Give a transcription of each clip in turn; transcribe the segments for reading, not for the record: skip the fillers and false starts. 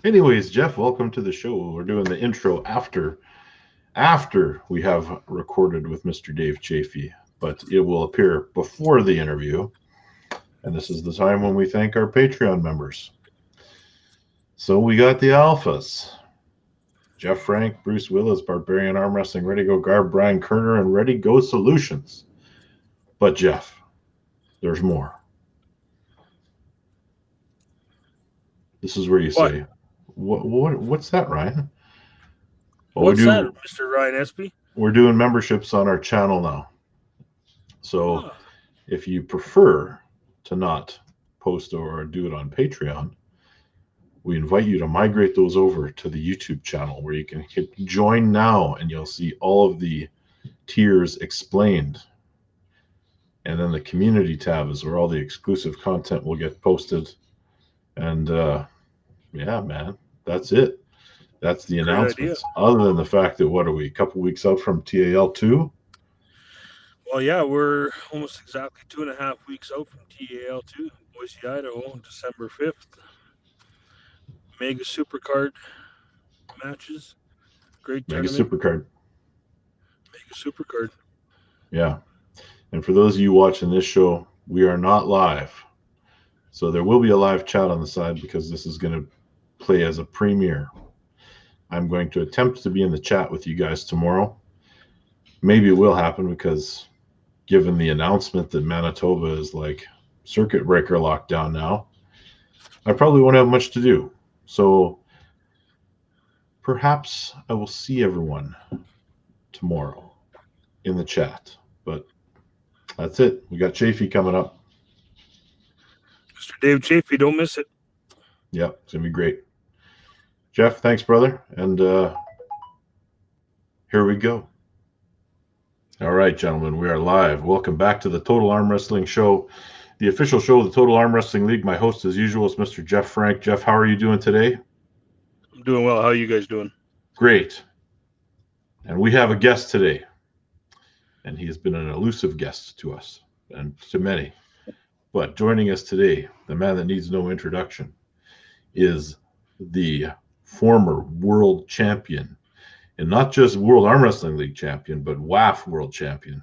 Anyways, Jeff, welcome to the show. We're doing the intro after we have recorded with Mr. Dave Chaffee, but it will appear before the interview. And this is the time when we thank our Patreon members. So we got the Alphas. Jeff Frank, Bruce Willis, Barbarian Arm Wrestling, Ready Go Garb, Brian Kerner, and Ready Go Solutions. But Jeff, there's more. This is where you say, what's that, Ryan? Well, what's that, Mr. Ryan Espy? We're doing memberships on our channel now. So if you prefer to not post or do it on Patreon, we invite you to migrate those over to the YouTube channel where you can hit join now and you'll see all of the tiers explained. And then the community tab is where all the exclusive content will get posted. And yeah, man, that's it. That's the announcements. Other than the fact that, what are we, a couple weeks out from TAL2? Well, yeah, we're almost exactly 2.5 weeks out from TAL2, Boise, Idaho, December 5th. Mega Supercard matches. Great Mega tournament. Supercard. Mega Supercard. Yeah. And for those of you watching this show, we are not live. So there will be a live chat on the side because this is going to play as a premiere. I'm going to attempt to be in the chat with you guys tomorrow. Maybe it will happen because given the announcement that Manitoba is like circuit breaker lockdown now, I probably won't have much to do. So perhaps I will see everyone tomorrow in the chat. But that's it. We got Chaffee coming up. Mr. Dave Chaffee, don't miss it. Yep, it's going to be great. Jeff, thanks, brother. And here we go. All right, gentlemen, we are live. Welcome back to the Total Arm Wrestling Show, the official show of the Total Arm Wrestling League. My host, as usual, is Mr. Jeff Frank. Jeff, how are you doing today? I'm doing well. How are you guys doing? Great. And we have a guest today. And he has been an elusive guest to us and to many. But joining us today, the man that needs no introduction, is the former world champion, and not just World Arm Wrestling League champion, but WAF world champion,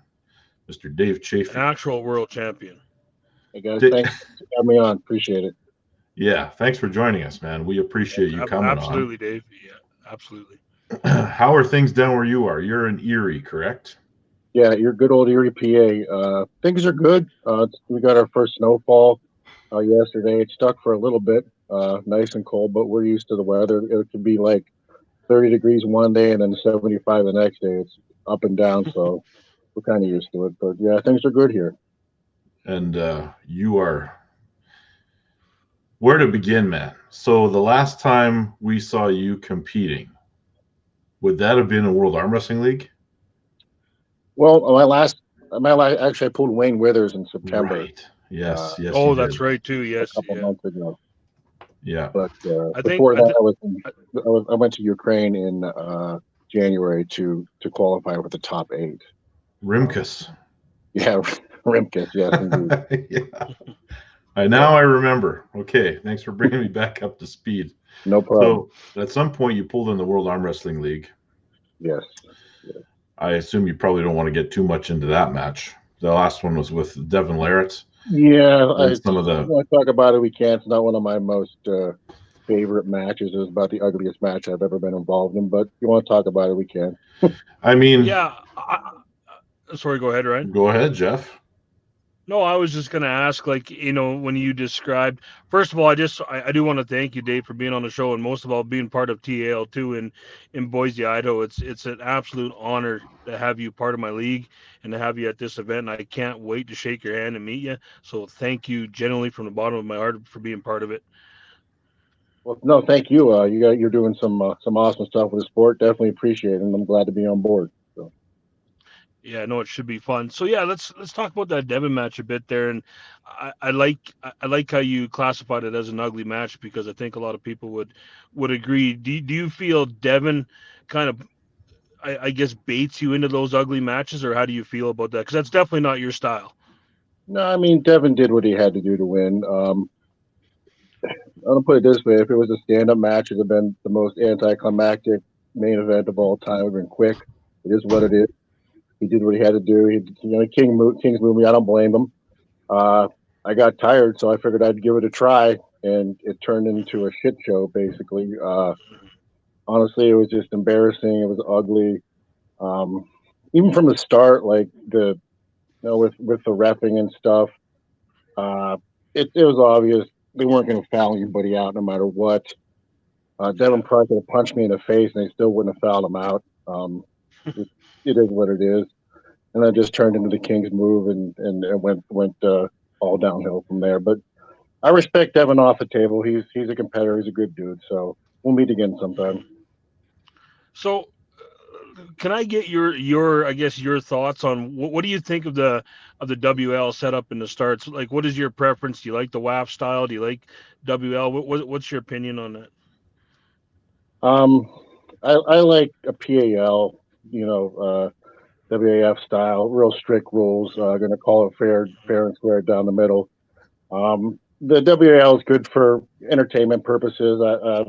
Mr. Dave Chaffee. An actual world champion. Hey guys, thanks for having me on. Appreciate it. Yeah, thanks for joining us, man. We appreciate you coming absolutely, on. Dave. Yeah, absolutely. How are things down where you are? You're in Erie, correct? Yeah, your good old Erie, PA. Things are good. We got our first snowfall yesterday. It stuck for a little bit, nice and cold, but we're used to the weather. It could be like 30 degrees one day and then 75 the next day. It's up and down, so we're kind of used to it. But yeah, things are good here. And you are, where to begin, man? So the last time we saw you competing, would that have been a World Arm Wrestling League? Well, actually, I pulled Wayne Withers in September. Right. Yes. Yes. Oh, that's right too. Yes. A couple months ago. Yeah. But before that, I went to Ukraine in January to qualify with the top 8. Rimkus. Yeah, Rimkus. Yes, indeed. Yeah. Now I remember. Okay, thanks for bringing me back up to speed. No problem. So, at some point, you pulled in the World Arm Wrestling League. Yes. I assume you probably don't want to get too much into that match. The last one was with Devon Larratt. Yeah, I want to talk about it. We can't. It's not one of my most favorite matches. It was about the ugliest match I've ever been involved in. But if you want to talk about it, we can. I mean, yeah. Sorry, go ahead, Ryan. Go ahead, Jeff. No, I was just going to ask, when you described, first of all, I do want to thank you, Dave, for being on the show, and most of all, being part of TAL2 in Boise, Idaho. It's an absolute honor to have you part of my league and to have you at this event, and I can't wait to shake your hand and meet you. So thank you genuinely from the bottom of my heart for being part of it. Well, no, thank you. You're doing some awesome stuff with the sport. Definitely appreciate it, and I'm glad to be on board. Yeah, no, it should be fun. So yeah, let's talk about that Devon match a bit there. And I like how you classified it as an ugly match because I think a lot of people would agree. Do you feel Devon kind of, I guess, baits you into those ugly matches, or how do you feel about that? Because that's definitely not your style. No, I mean Devon did what he had to do to win. I'll put it this way: if it was a stand-up match, it'd have been the most anticlimactic main event of all time. It'd been quick. It is what it is. He did what he had to do. King's movie. I don't blame him. I got tired, so I figured I'd give it a try, and it turned into a shit show, basically. Honestly, it was just embarrassing. It was ugly. Even from the start, like with the reffing and stuff, it was obvious they weren't going to foul anybody out no matter what. Devon probably could have punched me in the face, and they still wouldn't have fouled him out. It is what it is. And then just turned into the King's move, and it went all downhill from there. But I respect Devon off the table. He's a competitor. He's a good dude. So we'll meet again sometime. So, can I get your I guess your thoughts on what do you think of the WL setup in the starts? Like, what is your preference? Do you like the WAF style? Do you like WL? What's your opinion on that? I like a PAL. WAF style, real strict rules. Going to call it fair and square down the middle. The WAL is good for entertainment purposes.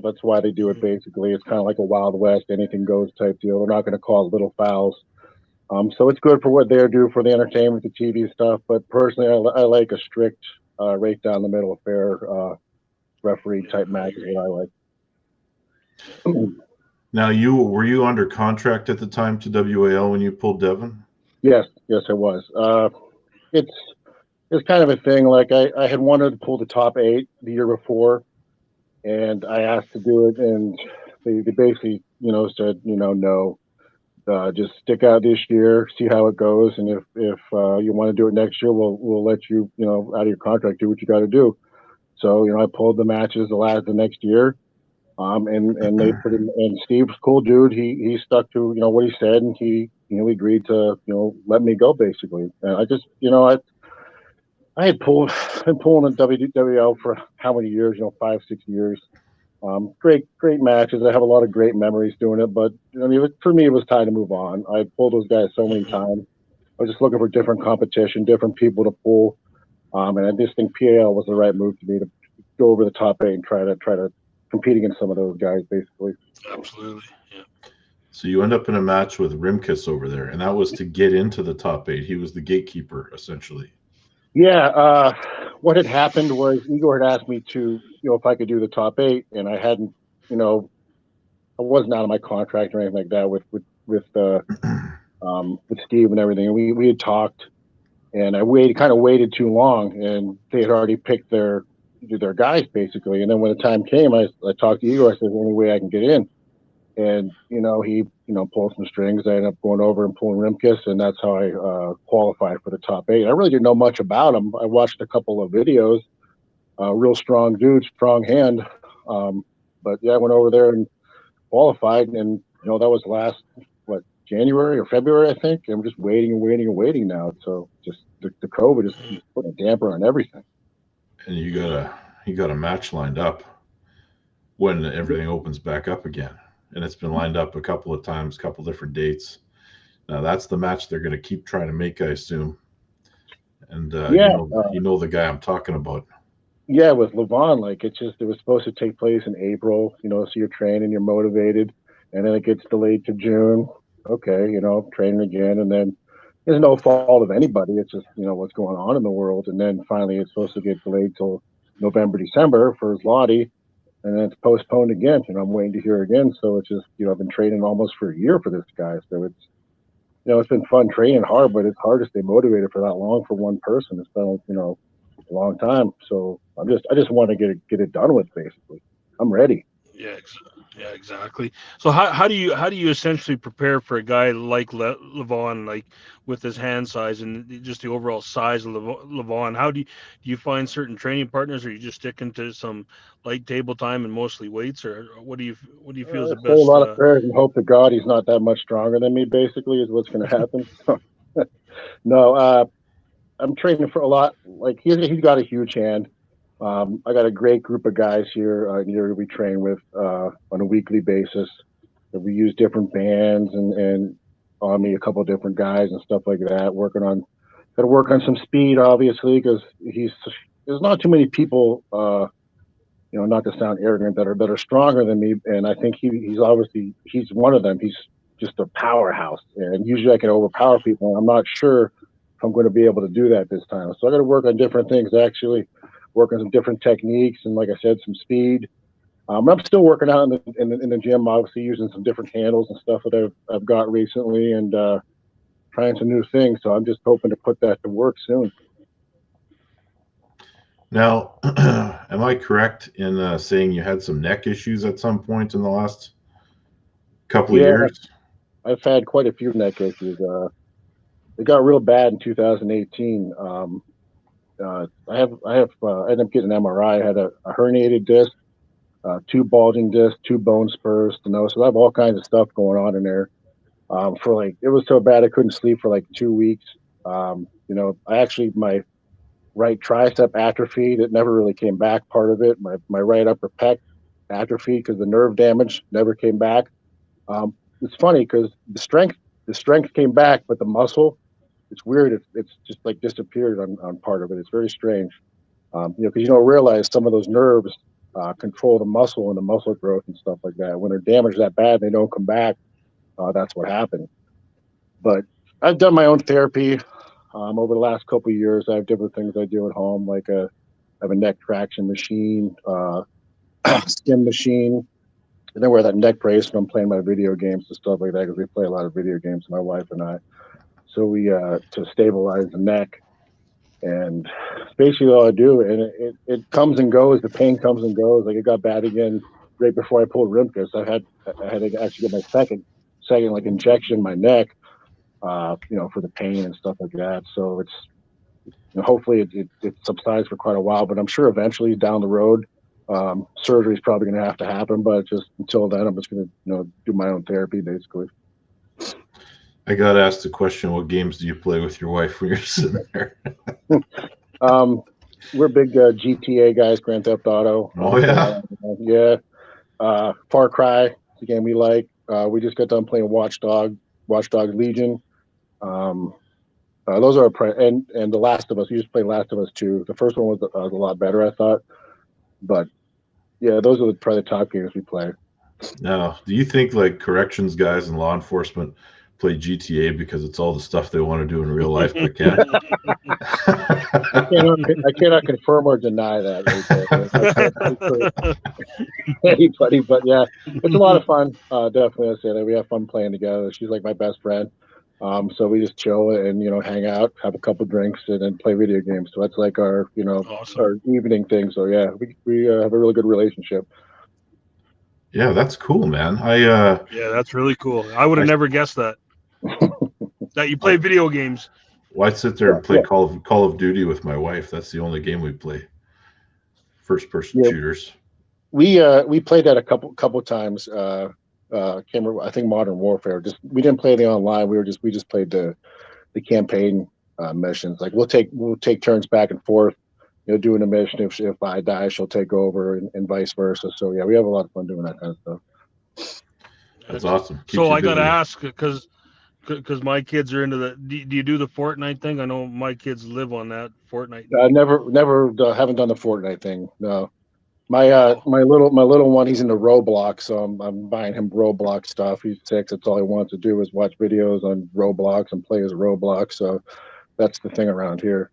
That's why they do it. Basically, it's kind of like a Wild West, anything goes type deal. We're not going to call it little fouls. So it's good for what they do for the entertainment, the TV stuff. But personally, I like a strict, right down the middle, fair referee type match. Is what I like. Now, were you under contract at the time to WAL when you pulled Devon? Yes, I was. It's kind of a thing. Like I had wanted to pull the top 8 the year before, and I asked to do it, and they basically, said, no, just stick out this year, see how it goes, and if you want to do it next year, we'll let you, out of your contract, do what you got to do. So, I pulled the matches the next year. And they put him, and Steve's a cool dude. He stuck to, what he said, and he agreed to, let me go basically. And I just, I had been pulling the WWL for how many years, 5, 6 years. Great matches. I have a lot of great memories doing it, but for me, it was time to move on. I pulled those guys so many times. I was just looking for different competition, different people to pull. And I just think PAL was the right move to me to go over the top 8 and try to compete against some of those guys, basically. Absolutely, yeah. So you end up in a match with Rimkus over there, and that was to get into the top 8. He was the gatekeeper, essentially. Yeah. What had happened was Igor had asked me to, if I could do the top 8, and I hadn't, I wasn't out of my contract or anything like that with Steve and everything. And we had talked, and I waited too long, and they had already picked their guys basically. And then when the time came, I talked to Igor. I said, the only way I can get in, and he pulled some strings. I ended up going over and pulling Rimkus, and that's how I qualified for the top 8. I really didn't know much about him. I watched a couple of videos. Real strong dude, strong hand. But yeah, I went over there and qualified, and that was last January or February, I think. I'm just waiting now. So just the COVID is putting a damper on everything. And you got a match lined up when everything opens back up again, and it's been lined up a couple of times, couple different dates. Now that's the match they're going to keep trying to make, I assume. And you know the guy I'm talking about. Yeah, with Lavon, it was supposed to take place in April. So you're training, you're motivated, and then it gets delayed to June. Okay, training again, and then there's no fault of anybody. It's just, what's going on in the world. And then finally it's supposed to get delayed till November, December for Zloty. And then it's postponed again. I'm waiting to hear again. So it's just, I've been training almost for a year for this guy. So it's, it's been fun training hard, but it's hard to stay motivated for that long for one person. It's been, a long time. So I just want to get it done with, basically. I'm ready. Yeah, exactly. So how do you essentially prepare for a guy like Lavon, like with his hand size and just the overall size of Lavon? How do you find certain training partners, or are you just sticking to some light table time and mostly weights, or what do you feel is the best? A lot of prayers and hope to God he's not that much stronger than me, basically, is what's going to happen. No, I'm training for a lot. He's got a huge hand. I got a great group of guys here we train with on a weekly basis. We use different bands and on me a couple of different guys and stuff like that. Got to work on some speed, obviously, because there's not too many people not to sound arrogant, that are stronger than me. And I think he's one of them. He's just a powerhouse. And usually I can overpower people. I'm not sure if I'm going to be able to do that this time. So I got to work on different things, actually, work on some different techniques. And like I said, some speed. I'm still working out in the gym, obviously using some different handles and stuff that I've got recently, and trying some new things. So I'm just hoping to put that to work soon. Now, am I correct in saying you had some neck issues at some point in the last couple of years? I've had quite a few neck issues. It got real bad in 2018. I ended up getting an MRI. I had a herniated disc, 2 bulging discs, 2 bone spurs, so I have all kinds of stuff going on in there. It was so bad I couldn't sleep for like 2 weeks. My right tricep atrophied. It never really came back. Part of it, my right upper pec atrophied because the nerve damage never came back. It's funny because the strength came back, but the muscle, it's weird. It's just like disappeared on part of it. It's very strange. Because you don't realize some of those nerves control the muscle and the muscle growth and stuff like that. When they're damaged that bad, they don't come back. That's what happened. But I've done my own therapy over the last couple of years. I have different things I do at home, like I have a neck traction machine, skin machine, and then wear that neck brace when I'm playing my video games and stuff like that, because we play a lot of video games, my wife and I. So we to stabilize the neck. And basically all I do, and it comes and goes. The pain comes and goes. Like it got bad again right before I pulled Rimkus. I had to actually get my second like injection in my neck, for the pain and stuff like that. So it's hopefully it subsides for quite a while, but I'm sure eventually down the road, surgery is probably going to have to happen. But just until then, I'm just going to do my own therapy basically. I got asked the question, what games do you play with your wife when you're sitting there? We're big GTA guys, Grand Theft Auto. Oh, yeah? Yeah. Far Cry is a game we like. We just got done playing Watch Dogs Legion. Those are and The Last of Us. We just played Last of Us 2. The first one was a lot better, I thought. But, yeah, those are probably the top games we play. Now, do you think, like, corrections guys and law enforcement play GTA because it's all the stuff they want to do in real life but can't? I cannot confirm or deny that. Anybody, but yeah, it's a lot of fun. Definitely, I say that we have fun playing together. She's like my best friend, so we just chill and hang out, have a couple drinks, and then play video games. So that's like our Awesome. our evening thing. So yeah, we have a really good relationship. Yeah, that's cool, man. Yeah, that's really cool. I would have never guessed that. That you play video games. Well, I sit there and play Call of Duty with my wife. That's the only game we play. First-person shooters. We played that a couple times. Can't remember, I think Modern Warfare. We didn't play the online. We just played the campaign missions. Like we'll take turns back and forth. Doing a mission. If I die, she'll take over, and vice versa. So yeah, we have a lot of fun doing that kind of stuff. That's awesome. So I got to ask because my kids are into the. Do you do the Fortnite thing? I know my kids live on that Fortnite. Never haven't done the Fortnite thing. No, my little one, he's into Roblox, so I'm buying him Roblox stuff. He's 6. That's all he wants to do is watch videos on Roblox and play as Roblox. So that's the thing around here.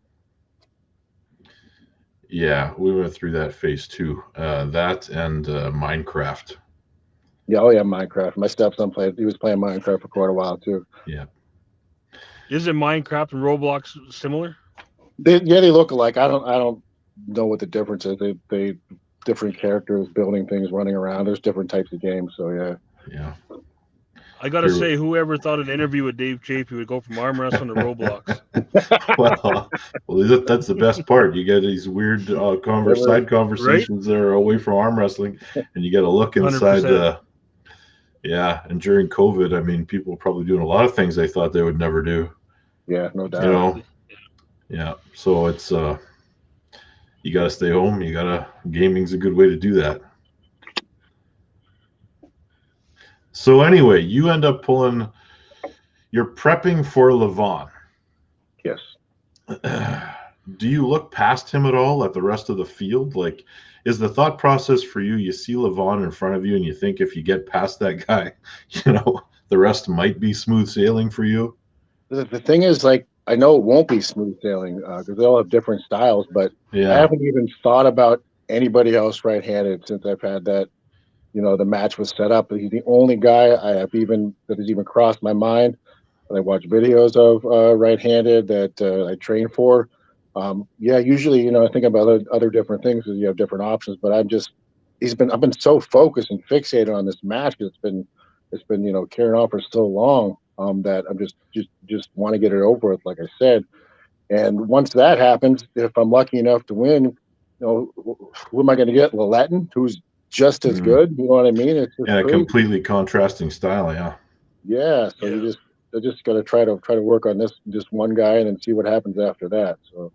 Yeah, we went through that phase too. That and Minecraft. Yeah, oh yeah, Minecraft. My stepson he was playing Minecraft for quite a while too. Yeah. Isn't Minecraft and Roblox similar? They look alike. I don't know what the difference is. They different characters, building things, running around. There's different types of games. So yeah. Yeah. I gotta say, whoever thought an interview with Dave Chaffee would go from arm wrestling to Roblox? well, that's the best part. You get these weird side conversations that are away from arm wrestling, and you get a look inside 100%. Yeah, and during COVID, I mean, people were probably doing a lot of things they thought they would never do. Yeah, no doubt. Yeah. So it's you got to stay home. Gaming's a good way to do that. So anyway, you end up you're prepping for Lavon. Yes. do you look past him at all at the rest of the field? Like, is the thought process for you, you see Lavon in front of you and you think if you get past that guy, the rest might be smooth sailing for you? The thing is, like, I know it won't be smooth sailing because they all have different styles, but I haven't even thought about anybody else right-handed since I've had that, the match was set up. He's the only guy that has even crossed my mind. That I watch videos of right-handed that I train for. Usually, I think about other different things because you have different options. But I've been so focused and fixated on this match because it's been carrying on for so long that I'm just want to get it over with, like I said. And once that happens, if I'm lucky enough to win, who am I going to get? Laletin, who's just as good. You know what I mean? It's just a crazy. Completely contrasting style. Yeah. Yeah. So I just got to try to work on this just one guy and then see what happens after that. So,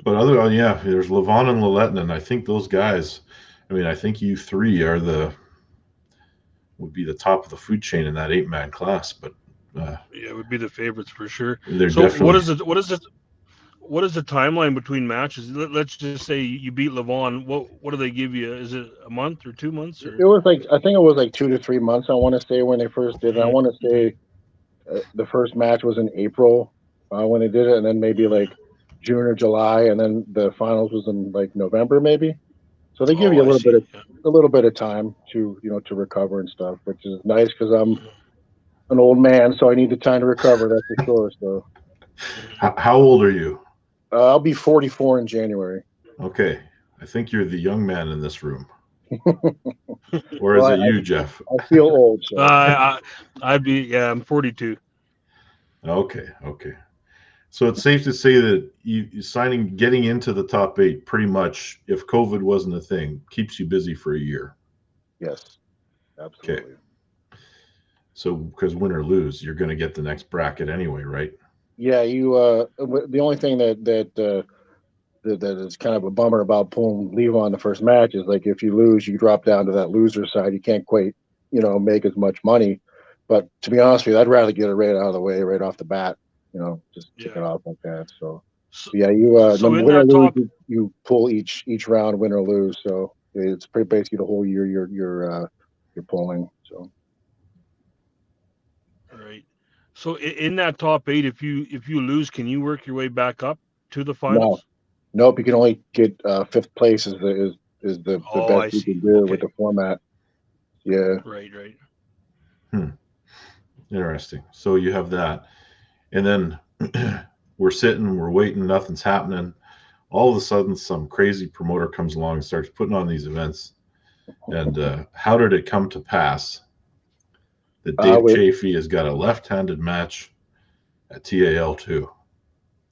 but there's Lavon and Laletin, and I think those guys. I mean, I think you three would be the top of the food chain in that 8-man class. But it would be the favorites for sure. They're so definitely. What is the timeline between matches? Let's just say you beat Lavon. What do they give you? Is it a month or 2 months? Or? It was I think it was like 2 to 3 months. I want to say when they first did it. I want to say the first match was in April when they did it, and then maybe like June or July, and then the finals was in like November maybe. So they give you a little bit of time to to recover and stuff, which is nice because I'm an old man, so I need the time to recover. That's for sure. So, how old are you? I'll be 44 in January. Okay, I think you're the young man in this room. Or is it you, Jeff? I feel old. So. I'm 42. Okay. So it's safe to say that getting into the top 8 pretty much, if COVID wasn't a thing, keeps you busy for a year. Yes, absolutely. Okay. So because win or lose, you're going to get the next bracket anyway, right? Yeah, the only thing that is kind of a bummer about pulling Lavon the first match is like if you lose, you drop down to that loser side. You can't quite, make as much money. But to be honest with you, I'd rather get it right out of the way, right off the bat. Just kick it off like that. So yeah, win or lose, you pull each round, win or lose. So it's pretty basically the whole year you're pulling. So. All right. So in that top 8, if you lose, can you work your way back up to the finals? No. Nope. You can only get 5th place is the best you can do with the format. Yeah. Right. Interesting. So you have that, and then we're waiting, nothing's happening. All of a sudden, some crazy promoter comes along and starts putting on these events. And how did it come to pass that Dave Chaffee has got a left-handed match at TAL 2?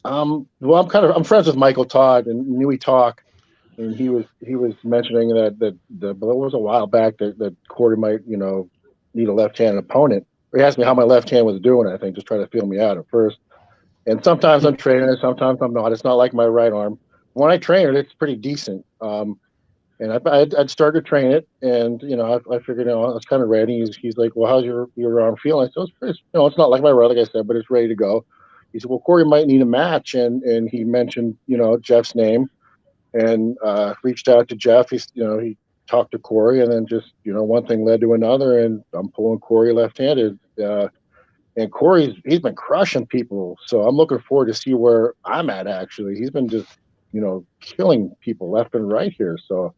Well, I'm friends with Michael Todd, and we talk, and he was mentioning that it was a while back that Corey might need a left-handed opponent. He asked me how my left hand was doing. I think just try to feel me out at first. And sometimes I'm training it, sometimes I'm not. It's not like my right arm. When I train it, it's pretty decent. And I'd started to train it, and I figured I was kind of ready. He's like, "Well, how's your arm feeling?" I said, "It's it's not like my right, like I said, but it's ready to go." He said, "Well, Corey might need a match," and he mentioned Jeff's name, and reached out to Jeff. He talked to Corey, and then just one thing led to another, and I'm pulling Corey left-handed. And he's been crushing people, so I'm looking forward to see where I'm at. Actually, he's been just killing people left and right here. So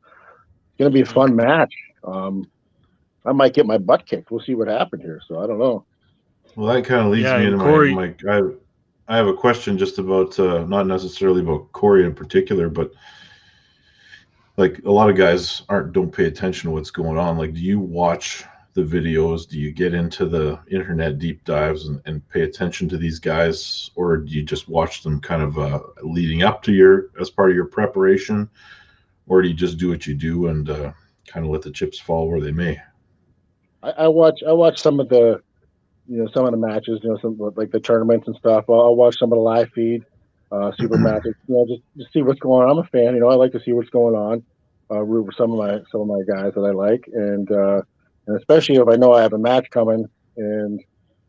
it's gonna be a fun match. I might get my butt kicked. We'll see what happened here. So I don't know. Well, that kind of leads me into Corey, I have a question just about not necessarily about Corey in particular, but like a lot of guys don't pay attention to what's going on. Like, do you watch the videos? Do you get into the internet deep dives and pay attention to these guys, or do you just watch them kind of leading up to as part of your preparation, or do you just do what you do and kind of let the chips fall where they may? I watch some of the some of the matches, some like the tournaments and stuff. I'll watch some of the live feed, super matches, just see what's going on. I'm a fan, I like to see what's going on. Root for some of my guys that I like, and especially if I know I have a match coming, and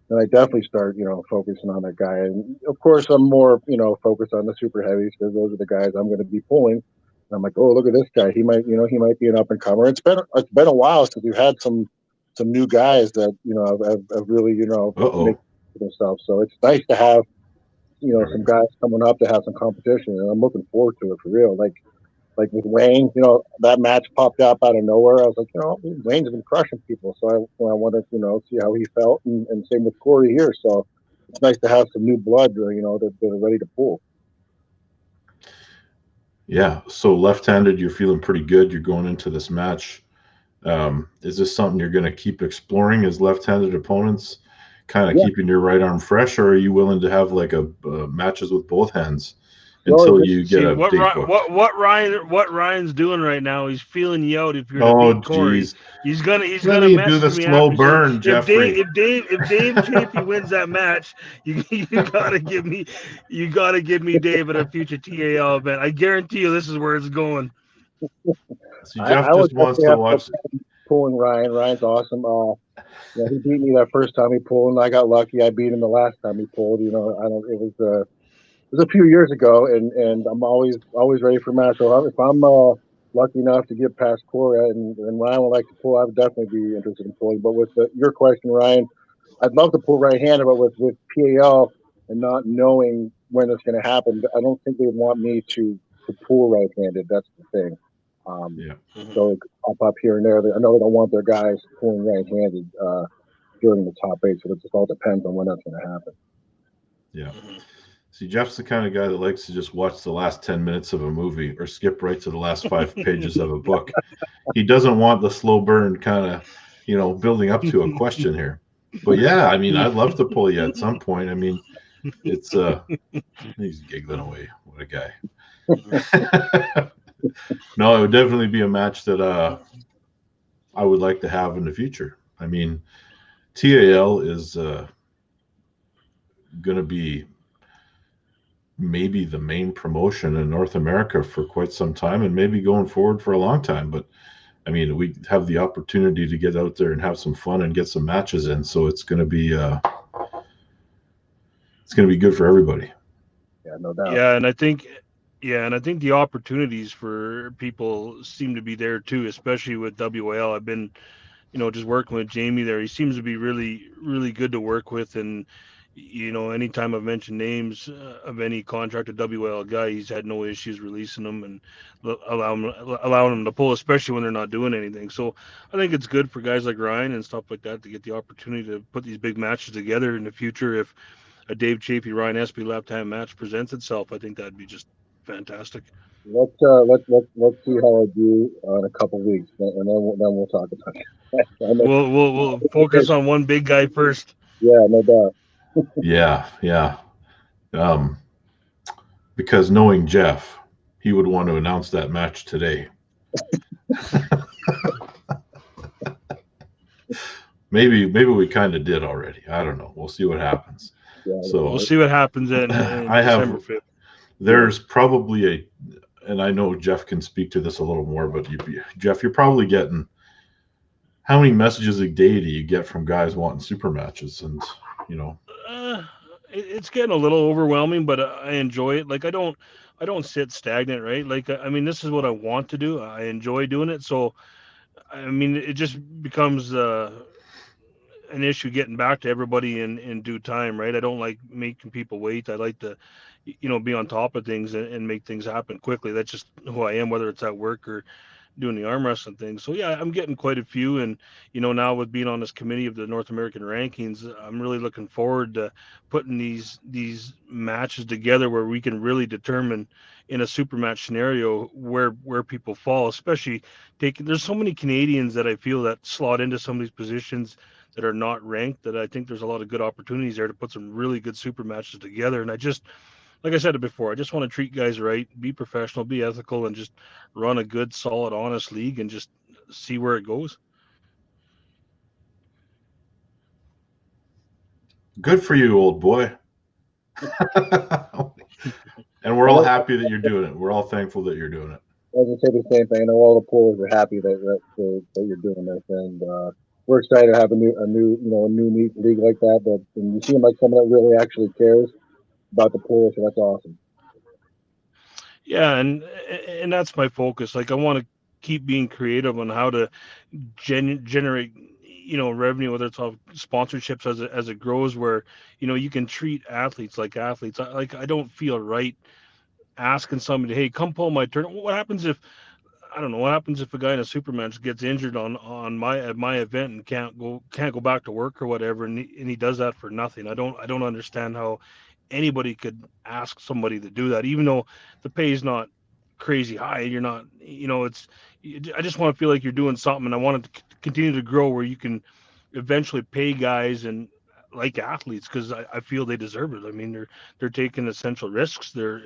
then I definitely start, focusing on that guy. And of course, I'm more, focused on the super heavies because those are the guys I'm going to be pulling. And I'm like, oh, look at this guy. He might be an up and comer. It's been a while since we've had some new guys that have really make themselves. So it's nice to have some guys coming up to have some competition, and I'm looking forward to it for real. Like with Wayne, that match popped up out of nowhere. I was like, Wayne's been crushing people, so I wanted to see how he felt, and same with Corey here. So it's nice to have some new blood, that are ready to pull. Yeah. So left-handed, you're feeling pretty good. You're going into this match. Is this something you're going to keep exploring as left-handed opponents, kind of keeping your right arm fresh, or are you willing to have like a matches with both hands until you get a date booked? What Ryan's doing right now? He's feeling you out. If you're to beat Corey, he's gonna do the slow burn, Jeffrey. If Dave Chaffee wins that match, you gotta give me Dave at a future TAL event. I guarantee you, this is where it's going. So Jeff just wants to watch pulling Ryan. Ryan's awesome. He beat me that first time he pulled, and I got lucky. I beat him the last time he pulled. It was a few years ago, and I'm always ready for match. So if I'm lucky enough to get past Corey and Ryan would like to pull, I would definitely be interested in pulling. But with your question, Ryan, I'd love to pull right-handed, but with PAL and not knowing when it's going to happen, I don't think they want me to pull right-handed. That's the thing. So it could pop up here and there. I know they don't want their guys pulling right-handed during the top 8, so it just all depends on when that's going to happen. Yeah. See, Jeff's the kind of guy that likes to just watch the last 10 minutes of a movie or skip right to the last 5 pages of a book. He doesn't want the slow burn kind of, building up to a question here. But yeah, I mean, I'd love to pull you at some point. I mean, it's he's giggling away. What a guy. No, it would definitely be a match that I would like to have in the future. I mean, TAL is going to be maybe the main promotion in North America for quite some time, and maybe going forward for a long time. But I mean, we have the opportunity to get out there and have some fun and get some matches in. So it's going to be good for everybody. Yeah, no doubt. Yeah, and I think the opportunities for people seem to be there too, especially with WAL. I've been, just working with Jamie there. He seems to be really, really good to work with, and anytime I've mentioned names of any contracted WL guy, he's had no issues releasing them and allowing them to pull, especially when they're not doing anything. So I think it's good for guys like Ryan and stuff like that to get the opportunity to put these big matches together in the future. If a Dave Chaffee Ryan Espy left-hand match presents itself, I think that'd be just fantastic. Let's see how I do in a couple of weeks, and then we'll talk about it. We'll focus on one big guy first. Yeah, no doubt. Yeah. Because knowing Jeff, he would want to announce that match today. Maybe we kind of did already. I don't know. We'll see what happens. Yeah, so we'll see what happens in December 5th. There's probably and I know Jeff can speak to this a little more, but Jeff, you're probably getting, how many messages a day do you get from guys wanting super matches? And it's getting a little overwhelming, but I enjoy it. Like I don't sit stagnant, right? Like, I mean, this is what I want to do. I enjoy doing it. So, I mean, it just becomes an issue getting back to everybody in due time, right? I don't like making people wait. I like to, be on top of things and make things happen quickly. That's just who I am, whether it's at work or doing the arm wrestling thing. So yeah, I'm getting quite a few, and now with being on this committee of the North American rankings, I'm really looking forward to putting these matches together where we can really determine in a super match scenario where people fall, especially there's so many Canadians that I feel that slot into some of these positions that are not ranked, that I think there's a lot of good opportunities there to put some really good super matches together. And I just, like I said it before, I just want to treat guys right, be professional, be ethical, and just run a good, solid, honest league and just see where it goes. Good for you, old boy. And we're all happy that you're doing it. We're all thankful that you're doing it. I was going to say the same thing. I know all the pullers are happy that you're doing this, and we're excited to have a new neat league like that. And you seem like someone that really actually cares about the pool, so that's awesome. Yeah, and that's my focus. Like I want to keep being creative on how to generate revenue, whether it's off sponsorships as it grows, where you can treat athletes like athletes. I don't feel right asking somebody, hey, come pull my tournament. What happens if I don't know what happens if a guy in a supermatch gets injured on my event and can't go back to work or whatever, and he does that for nothing. I don't understand how anybody could ask somebody to do that, even though the pay is not crazy high. You're not, it's. I just want to feel like you're doing something, and I want it to continue to grow where you can eventually pay guys and like athletes because I feel they deserve it. I mean, they're taking essential risks. They're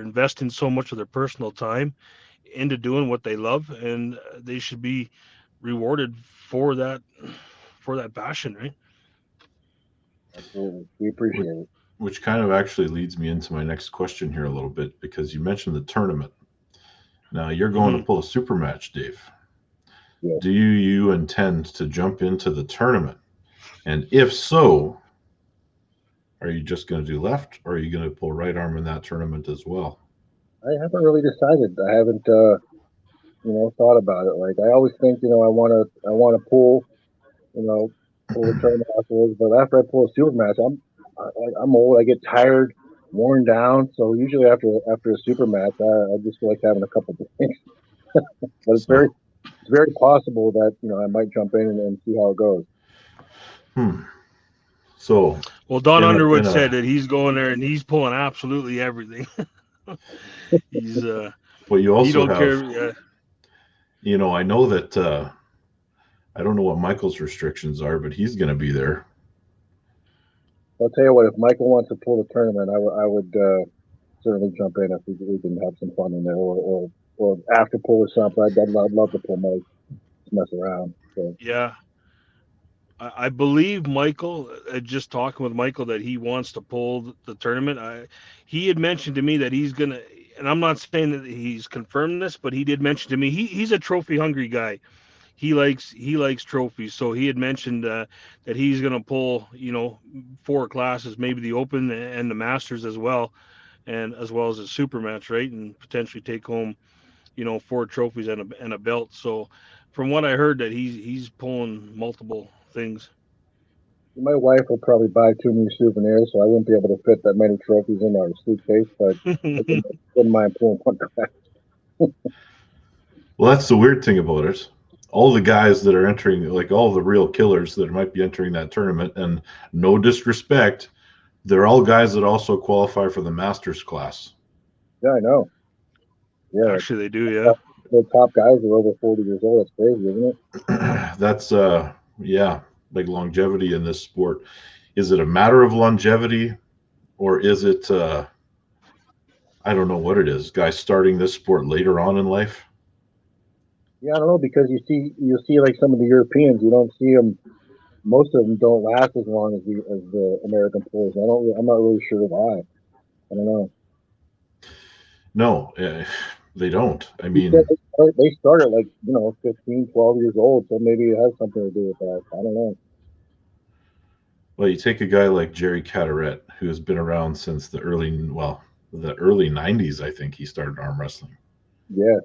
investing so much of their personal time into doing what they love, and they should be rewarded for that passion, right? Absolutely, we appreciate it. Which kind of actually leads me into my next question here a little bit because you mentioned the tournament. Now you're going to pull a super match, Dave. Yeah. Do you intend to jump into the tournament? And if so, are you just going to do left or are you going to pull right arm in that tournament as well? I haven't really decided. I haven't thought about it. Like I always think, I want to pull a tournament afterwards. But after I pull a super match, I'm old. I get tired, worn down. So usually after a super match, I just feel like having a couple of drinks. But it's very possible that I might jump in and see how it goes. So, well, Don Underwood said that he's going there and he's pulling absolutely everything. He's well, you also he don't have, care. I know that I don't know what Michael's restrictions are, but he's going to be there. I'll tell you what, if Michael wants to pull the tournament, I would certainly jump in if we can have some fun in there, or after pull or something. I'd love to pull Mike, mess around. So. Yeah, I believe Michael. Just talking with Michael that he wants to pull the tournament. He had mentioned to me that he's gonna, and I'm not saying that he's confirmed this, but he did mention to me he's a trophy hungry guy. He likes trophies, so he had mentioned that he's gonna pull 4 classes, maybe the Open and the Masters as well, and as well as a super match, right, and potentially take home 4 trophies and a belt. So from what I heard, that he's pulling multiple things. My wife will probably buy 2 new souvenirs, so I wouldn't be able to fit that many trophies in our suitcase, but I wouldn't mind pulling one class. Well, that's the weird thing about it. All the guys that are entering, like all the real killers that might be entering that tournament, and no disrespect, they're all guys that also qualify for the Masters class. Yeah, I know. Yeah, Actually, they do, yeah. the top guys are over 40 years old. That's crazy, isn't it? That's yeah, like longevity in this sport. Is it a matter of longevity, or is it I don't know what it is, guys starting this sport later on in life? Yeah, I don't know, because you see like some of the Europeans, you don't see them. Most of them don't last as long as the American players. I'm not really sure why. I don't know. No, they don't. I They mean, start at like 15, 12 years old, so maybe it has something to do with that. I don't know. well, you take a guy like Jerry Caderet, who has been around since the early 90s. I think he started arm wrestling, Yeah,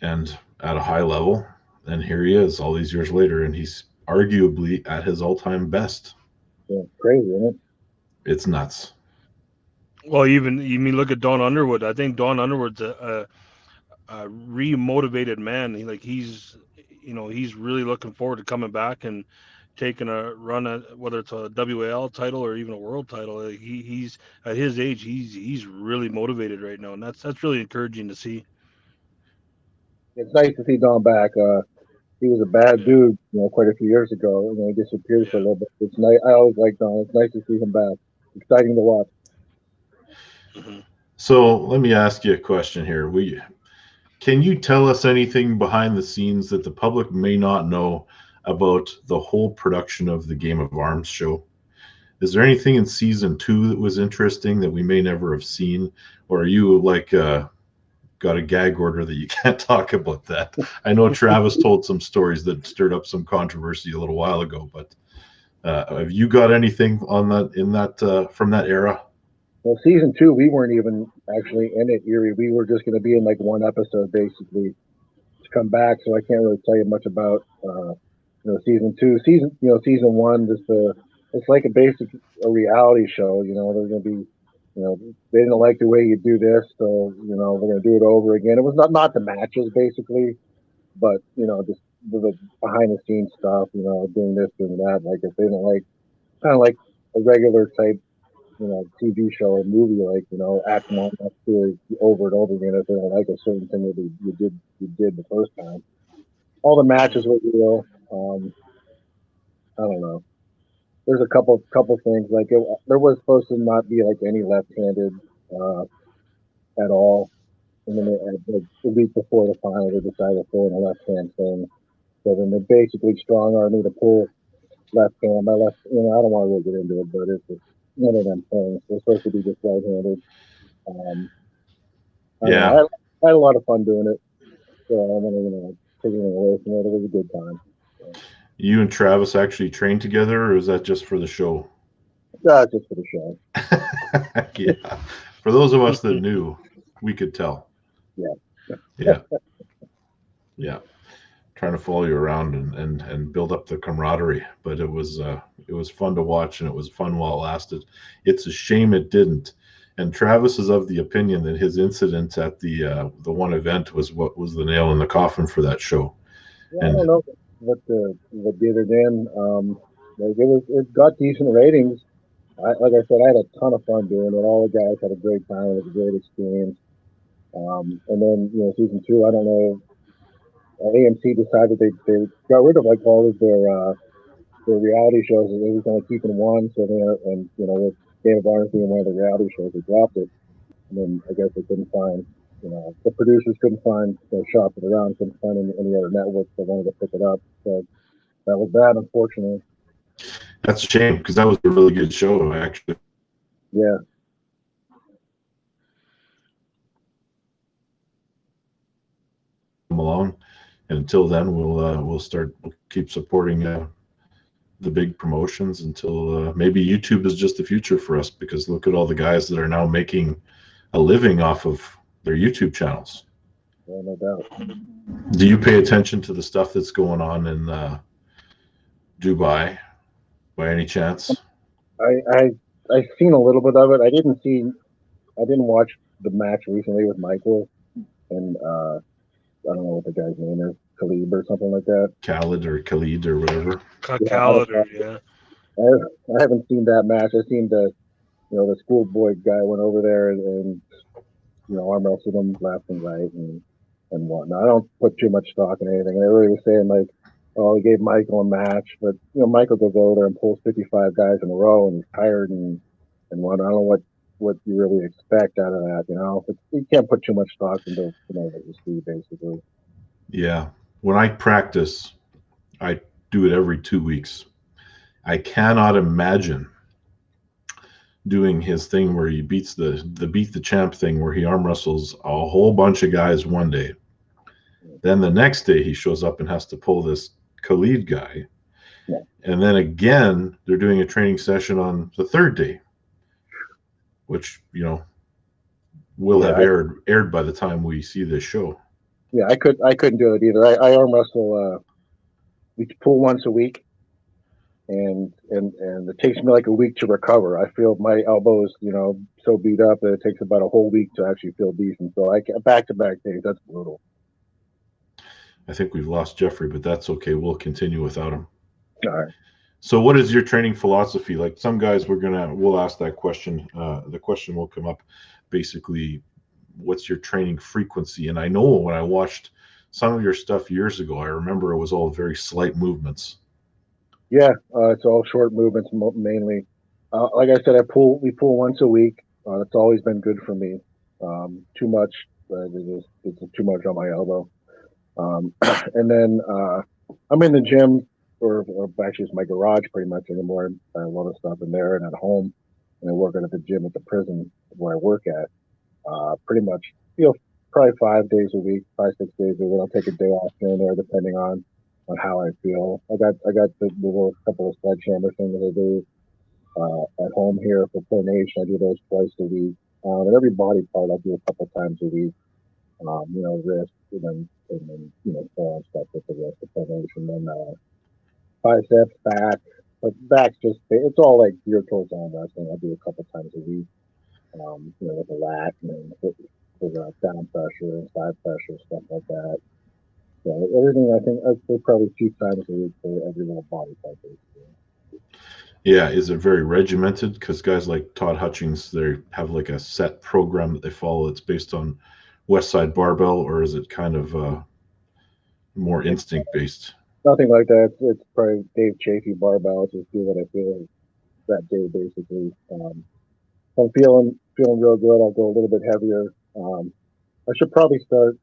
and at a high level. And here he is, all these years later, and he's arguably at his all-time best. yeah, crazy, isn't it? It's nuts. Well, even you mean look at Don Underwood. I think Don Underwood's a re-motivated man. He's really looking forward to coming back and taking a run at whether it's a WAL title or even a world title. He's at his age, he's really motivated right now, and that's really encouraging to see. It's nice to see Don back. He was a bad Yeah, dude, quite a few years ago. He disappeared for a yeah. little bit. It's nice. I always like Don. It's nice to see him back. Exciting to watch. Hmm. So let me ask you a question here. Can you tell us anything behind the scenes that the public may not know about the whole production of the Game of Arms show? Is there anything in season 2 that was interesting that we may never have seen, or are you like got a gag order that you can't talk about that. I know Travis told some stories that stirred up some controversy a little while ago, but have you got anything on that from that era? Well, season 2, we weren't even actually in it, Erie. We were just going to be in like one episode basically to come back. So I can't really tell you much about season 2. Season 1, it's like a reality show. There's going to be, they didn't like the way you do this, so we're going to do it over again. It was not the matches basically, but just the behind the scenes stuff. Doing this, doing that. Like if they didn't like, kind of like a regular type TV show or movie, like, act 1, act 2, over and over again if they don't like a certain thing that you did the first time. All the matches were real. I don't know. There's a couple things like there was supposed to not be like any left-handed at all. And then the week before the final, they decided to throw in a left-hand thing. So then they basically strong-armed me to pull left hand. My left, I don't want to really get into it, but it's just one of them things. They're supposed to be just right-handed. Yeah. I had a lot of fun doing it. So I'm going to take it away from it. It was a good time. So. You and Travis actually trained together, or is that just for the show? Just for the show. Yeah. For those of us that knew, we could tell. Yeah. Yeah. Trying to follow you around and build up the camaraderie, but it was fun to watch, and it was fun while it lasted. It's a shame it didn't. And Travis is of the opinion that his incident at the one event was what was the nail in the coffin for that show. Yeah, I don't know what did it in. It got decent ratings. Like I said, I had a ton of fun doing it. All the guys had a great time. It was a great experience. And then season 2, I don't know. AMC decided they got rid of like all of their reality shows. They was only keeping one. So with Game of Honor being one of the reality shows, they dropped it. And then I guess they couldn't find, the producers couldn't find, shop it around, couldn't find any other networks that wanted to pick it up. So that was bad, unfortunately. That's a shame because that was a really good show, actually. Yeah. Come along, and until then, we'll keep supporting the big promotions until maybe YouTube is just the future for us, because look at all the guys that are now making a living off of their YouTube channels. Yeah, no doubt. Do you pay attention to the stuff that's going on in Dubai by any chance? I've seen a little bit of it. I didn't watch the match recently with Michael and I don't know what the guy's name is, Khalid or something like that. Khalid or Khalid or whatever. Khalid, yeah. I haven't seen that match. I've seen the schoolboy guy went over there and arm wrestled him left and right and whatnot. I don't put too much stock in anything. Everybody was saying like, oh, he gave Michael a match, but Michael goes over there and pulls 55 guys in a row and he's tired and what. I don't know what you really expect out of that. You can't put too much stock into what you see basically. Yeah, when I practice, I do it every 2 weeks. I cannot imagine doing his thing where he beats the beat the champ thing, where he arm wrestles a whole bunch of guys one day. Then the next day he shows up and has to pull this Khalid guy. Yeah. And then again, they're doing a training session on the third day, which, will have aired by the time we see this show. Yeah, I couldn't do it either. I arm wrestle, we pull once a week. And it takes me like a week to recover. I feel my elbows, so beat up that it takes about a whole week to actually feel decent. So I get back-to-back days. That's brutal. I think we've lost Jeffrey, but that's okay. We'll continue without him. All right. So what is your training philosophy? Like some guys, we'll ask that question. The question will come up basically, what's your training frequency? And I know when I watched some of your stuff years ago, I remember it was all very slight movements. Yeah, it's all short movements mainly. Like I said, we pull once a week. It's always been good for me. Too much, it's too much on my elbow. And then I'm in the gym, or actually it's my garage pretty much anymore. I have a lot of stuff in there and at home, and I work at the gym at the prison where I work at. Pretty much, probably 5 days a week, 5, 6 days a week. I'll take a day off here and there depending on how I feel. I got the little couple of sledgehammer things I do at home here for pronation. I do those twice a week. And every body part I do a couple times a week. Wrist and then forearm stuff with the wrist of pronation. Then biceps, back. But back's it's all like geared towards arm wrestling. I do a couple times a week. With a lat and with down pressure and side pressure, stuff like that. So everything I think I'd say probably 2 times a week for every little body part. Yeah, is it very regimented? Because guys like Todd Hutchings, they have like a set program that they follow. It's based on West Side Barbell, or is it kind of more instinct based? Nothing like that. It's probably Dave Chaffee barbell. Just do what I feel that day, basically. If I'm feeling real good, I'll go a little bit heavier. I should probably start,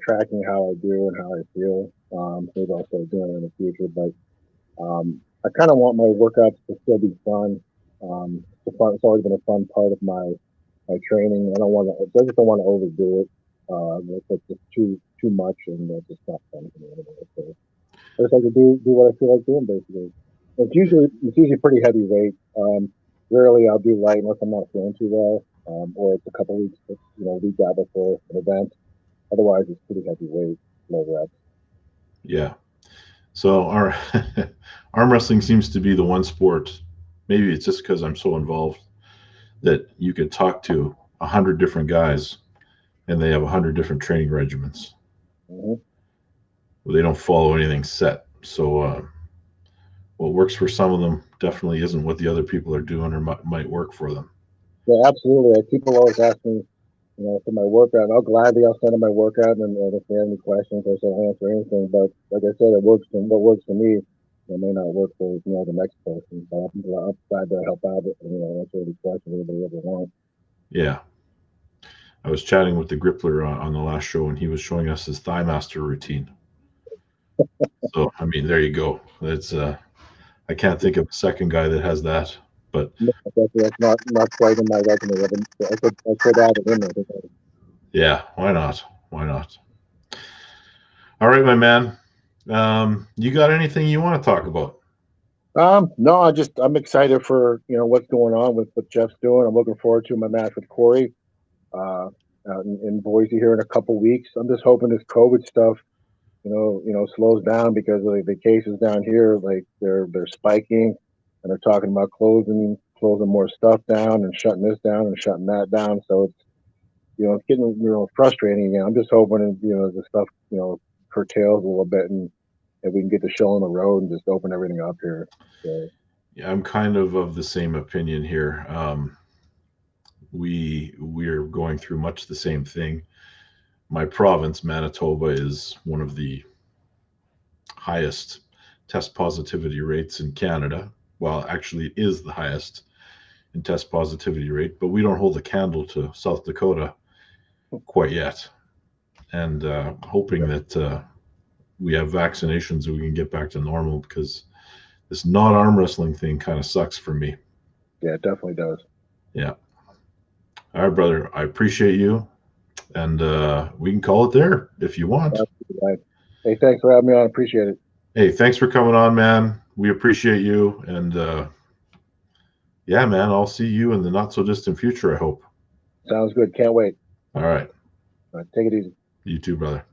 tracking how I do and how I feel. Maybe I'll start doing it in the future, but I kind of want my workouts to still be fun. It's always been a fun part of my training. I just don't want to overdo it. It's just too much, and it's just not fun for me anymore. So I just like to do what I feel like doing, basically. It's usually pretty heavy weight. Rarely I'll do light unless I'm not feeling too well, or it's a couple weeks, week out before an event. Otherwise, it's pretty heavy weight, low reps. Yeah. So our arm wrestling seems to be the one sport. Maybe it's just because I'm so involved that you could talk to 100 different guys, and they have 100 different training regimens. Mm-hmm. They don't follow anything set. So what works for some of them definitely isn't what the other people are doing or might work for them. Yeah, absolutely. People always ask me, for my workout. I'll gladly send them my workout, and if they have any questions, I'll answer anything. But like I said, what works for me, it may not work for the next person. But I'm glad to help out, answer any questions anybody ever wants. Yeah. I was chatting with the Grippler on the last show, and he was showing us his Thigh Master routine. So, I mean, there you go. That's I can't think of a second guy that has that. But that's not quite in my resume. I could add it in there. Yeah, why not? Why not? All right, my man. You got anything you want to talk about? No, I'm excited for what's going on with what Jeff's doing. I'm looking forward to my match with Corey out in Boise here in a couple weeks. I'm just hoping this COVID stuff, slows down because the cases down here, like they're spiking, and they're talking about closing more stuff down and shutting this down and shutting that down. So it's getting frustrating again. I'm just hoping the stuff curtails a little bit and we can get the show on the road and just open everything up here. So. Yeah, I'm kind of the same opinion here. We're going through much the same thing. My province, Manitoba, is one of the highest test positivity rates in Canada. Well, actually, it is the highest in test positivity rate, but we don't hold a candle to South Dakota quite yet. And hoping that we have vaccinations and we can get back to normal, because this non-arm wrestling thing kind of sucks for me. Yeah, it definitely does. Yeah. All right, brother. I appreciate you. And we can call it there if you want. Right. Hey, thanks for having me on. Appreciate it. Hey, thanks for coming on, man. We appreciate you. And yeah, man, I'll see you in the not so distant future, I hope. Sounds good. Can't wait. All right. All right, take it easy. You too, brother.